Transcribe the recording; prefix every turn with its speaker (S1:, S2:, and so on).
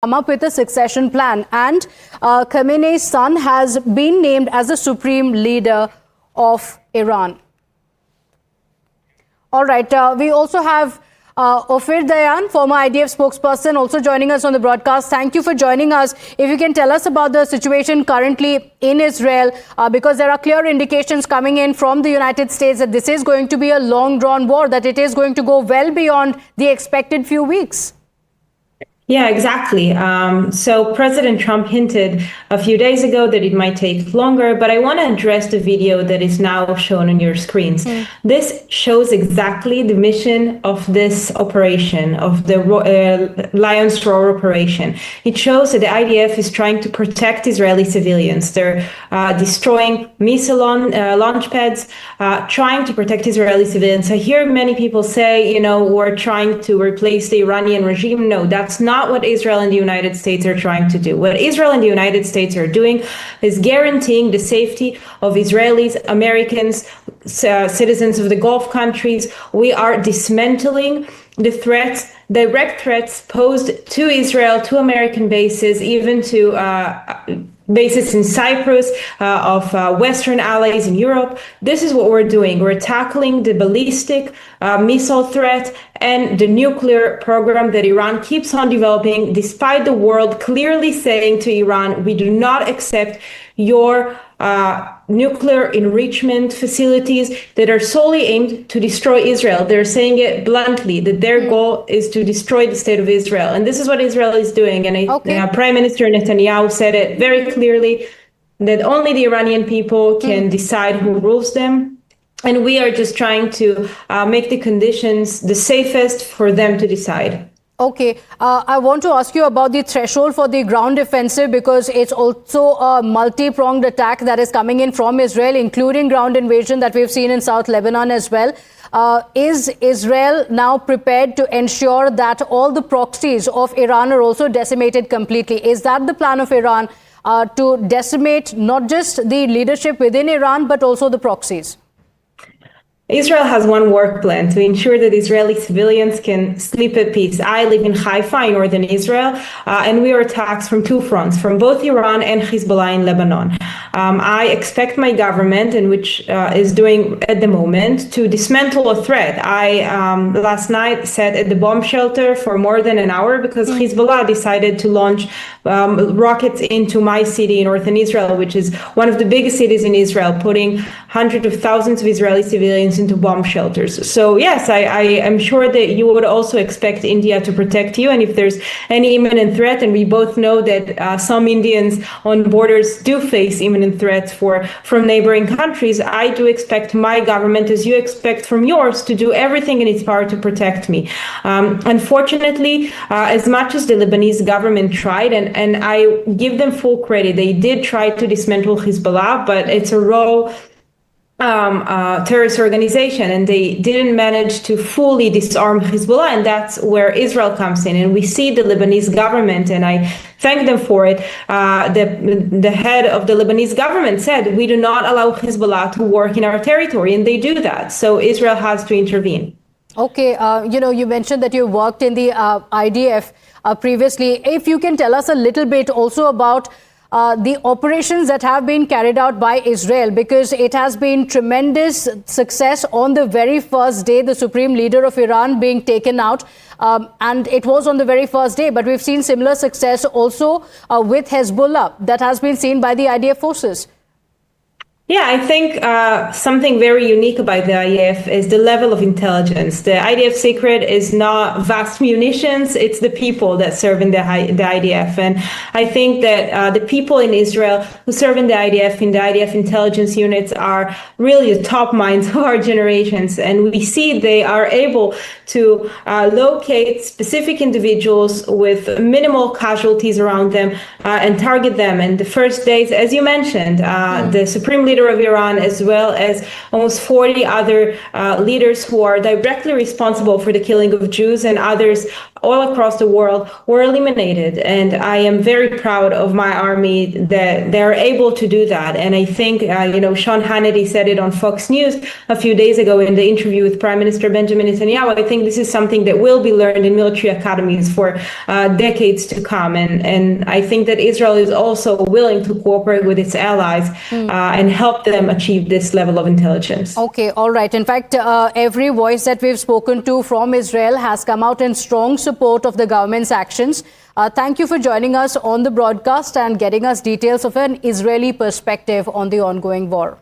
S1: come up with a succession plan, and Khamenei's son has been named as the supreme leader of Iran. All right, we also have Ophir Dayan, former IDF spokesperson, also joining us on the broadcast. Thank you for joining us. If you can tell us about the situation currently in Israel, because there are clear indications coming in from the United States that this is going to be a long-drawn war, that it is going to go well beyond the expected few weeks.
S2: Yeah, exactly. So President Trump hinted a few days ago that it might take longer, but I want to address the video that is now shown on your screens. This shows exactly the mission of this operation, of the Lion's Roar operation. It shows that the IDF is trying to protect Israeli civilians. They're destroying missile launch pads, trying to protect Israeli civilians. I hear many people say, you know, we're trying to replace the Iranian regime. No, that's not what Israel and the United States are trying to do. What Israel and the United States are doing is guaranteeing the safety of Israelis, Americans, citizens of the Gulf countries. We are dismantling the threats, direct threats posed to Israel, to American bases, even to bases in Cyprus, of Western allies in Europe. This is what we're doing. We're tackling the ballistic missile threat and the nuclear program that Iran keeps on developing, despite the world clearly saying to Iran, we do not accept your nuclear enrichment facilities that are solely aimed to destroy Israel. They're saying it bluntly, that their goal is to destroy the state of Israel. And this is what Israel is doing. And Prime Minister Netanyahu said it very clearly, that only the Iranian people can decide who rules them. And we are just trying to make the conditions the safest for them to decide.
S1: Okay, I want to ask you about the threshold for the ground offensive, because it's also a multi-pronged attack that is coming in from Israel, including ground invasion that we've seen in South Lebanon as well. Is Israel now prepared to ensure that all the proxies of Iran are also decimated completely? Is that the plan of Iran, to decimate not just the leadership within Iran, but also the proxies?
S2: Israel has one work plan to ensure that Israeli civilians can sleep at peace. I live in Haifa, in northern Israel, and we are attacked from two fronts, from both Iran and Hezbollah in Lebanon. I expect my government, and which is doing at the moment, to dismantle a threat. I last night sat at the bomb shelter for more than an hour because Hezbollah decided to launch rockets into my city in northern Israel, which is one of the biggest cities in Israel, putting hundreds of thousands of Israeli civilians into bomb shelters. So yes, I am sure that you would also expect India to protect you. And if there's any imminent threat, and we both know that some Indians on borders do face imminent threats from neighboring countries, I do expect my government, as you expect from yours, to do everything in its power to protect me. Unfortunately, as much as the Lebanese government tried, and I give them full credit, they did try to dismantle Hezbollah, but it's a raw terrorist organization, and they didn't manage to fully disarm Hezbollah, and that's where Israel comes in. And we see the Lebanese government, and I thank them for it. The head of the Lebanese government said, we do not allow Hezbollah to work in our territory, and they do that. So Israel has to intervene.
S1: Okay, you mentioned that you worked in the IDF previously. If you can tell us a little bit also about the operations that have been carried out by Israel, because it has been tremendous success on the very first day, the supreme leader of Iran being taken out. And it was on the very first day, but we've seen similar success also with Hezbollah that has been seen by the IDF forces.
S2: Yeah, I think something very unique about the IDF is the level of intelligence. The IDF secret is not vast munitions, it's the people that serve in the IDF. And I think that the people in Israel who serve in the IDF intelligence units, are really the top minds of our generations. And we see they are able to locate specific individuals with minimal casualties around them and target them. And the first days, as you mentioned, the supreme leader leader of Iran, as well as almost 40 other leaders who are directly responsible for the killing of Jews and others all across the world, were eliminated. And I am very proud of my army that they're able to do that. And I think, Sean Hannity said it on Fox News a few days ago in the interview with Prime Minister Benjamin Netanyahu. I think this is something that will be learned in military academies for decades to come. And I think that Israel is also willing to cooperate with its allies and help them achieve this level of intelligence.
S1: Okay, all right. In fact, every voice that we've spoken to from Israel has come out in strong support of the government's actions. Thank you for joining us on the broadcast and getting us details of an Israeli perspective on the ongoing war.